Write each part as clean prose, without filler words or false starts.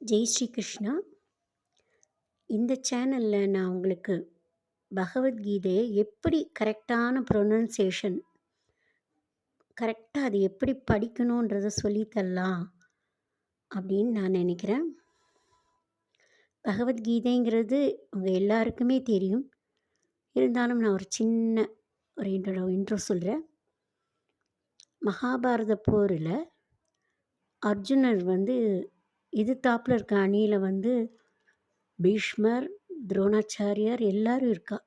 ஜெய் ஸ்ரீ கிருஷ்ணா. இந்த சேனலில் நான் உங்களுக்கு பகவத்கீதையை எப்படி கரெக்டான ப்ரொனன்சியேஷன் கரெக்டாக அது எப்படி படிக்கணுன்றதை சொல்லித்தரலாம் அப்படின்னு நான் நினைக்கிறேன். பகவத்கீதைங்கிறது உங்கள் எல்லாருக்குமே தெரியும். இருந்தாலும் நான் ஒரு சின்ன ஒரு இன்ட்ரோ சொல்கிறேன். மகாபாரத போரில் அர்ஜுனர் எதிர்த்தாப்புல இருக்க அணியில் பீஷ்மர், துரோணாச்சாரியார் எல்லாரும் இருக்கா.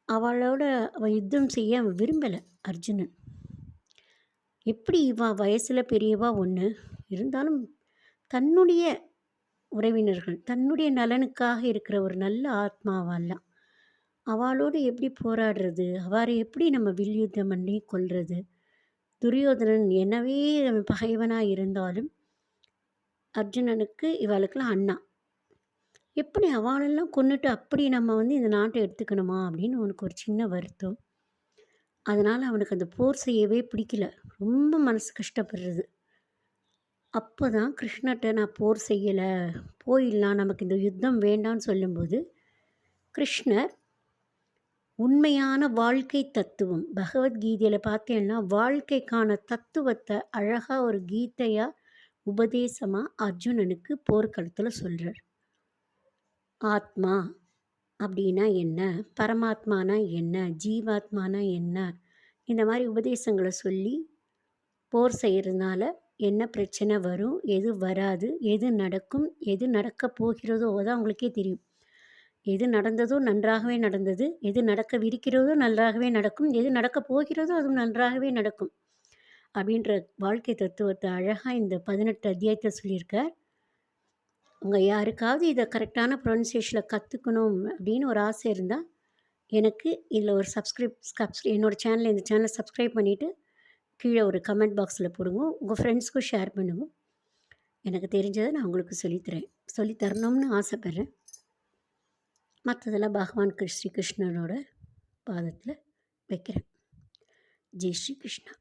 அவளோட அவன் யுத்தம் செய்ய அவன் விரும்பலை அர்ஜுனன். எப்படி இவன் வயசில் பெரியவா ஒன்று இருந்தாலும் தன்னுடைய உறவினர்கள் தன்னுடைய நலனுக்காக இருக்கிற ஒரு நல்ல ஆத்மாவெல்லாம் அவளோடு எப்படி போராடுறது, அவரை எப்படி நம்ம வில்யுத்தம் பண்ணி கொள்வது. துரியோதனன் எனவே அவன் பகைவனாக இருந்தாலும் அர்ஜுனனுக்கு இவளுக்கெல்லாம் அண்ணா. எப்படி அவளெல்லாம் கொன்னுட்டு அப்படி நம்ம இந்த நாட்டை எடுத்துக்கணுமா அப்படின்னு அவனுக்கு ஒரு சின்ன வருத்தம். அதனால் அவனுக்கு அந்த போர் செய்யவே பிடிக்கல. ரொம்ப மனசு கஷ்டப்படுறது. அப்போ தான் கிருஷ்ணர்கிட்ட நான் போர் செய்யலை, போயிடலாம், நமக்கு இந்த யுத்தம் வேண்டான்னு சொல்லும்போது கிருஷ்ணர் உண்மையான வாழ்க்கை தத்துவம் பகவத்கீதையில் பார்த்தேன்னா வாழ்க்கைக்கான தத்துவத்தை அழகாக ஒரு கீதையாக உபதேசமாக அர்ஜுனனுக்கு போர்க்களத்தில் சொல்கிறார். ஆத்மா அப்படின்னா என்ன, பரமாத்மானா என்ன, ஜீவாத்மானா என்ன, இந்த மாதிரி உபதேசங்களை சொல்லி போர் செய்கிறதுனால என்ன பிரச்சனை வரும், எது வராது, எது நடக்கும், எது நடக்கப் போகிறதோ அதான் அவங்களுக்கே தெரியும். எது நடந்ததோ நன்றாகவே நடந்தது, எது நடக்கவிருக்கிறதோ நன்றாகவே நடக்கும், எது நடக்கப் போகிறதோ அதுவும் நன்றாகவே நடக்கும் அப்படின்ற வாழ்க்கை தத்துவத்தை அழகாக இந்த 18 அத்தியாயத்தை சொல்லியிருக்கார். உங்கள் யாருக்காவது இதை கரெக்டான ப்ரொனன்சியேஷனில் கற்றுக்கணும் அப்படின்னு ஒரு ஆசை இருந்தால் எனக்கு இதில் ஒரு என்னோடய சேனலில் இந்த சேனலை சப்ஸ்கிரைப் பண்ணிவிட்டு கீழே ஒரு கமெண்ட் பாக்ஸில் போடுங்க. உங்கள் ஃப்ரெண்ட்ஸ்க்கும் ஷேர் பண்ணுங்க. எனக்கு தெரிஞ்சதை நான் உங்களுக்கு சொல்லித்தரணும்னு ஆசைப்பட்றேன். மற்றதெல்லாம் பகவான் ஸ்ரீ கிருஷ்ணனோட பாதத்தில் வைக்கிறேன். ஜெய் ஸ்ரீ கிருஷ்ணா.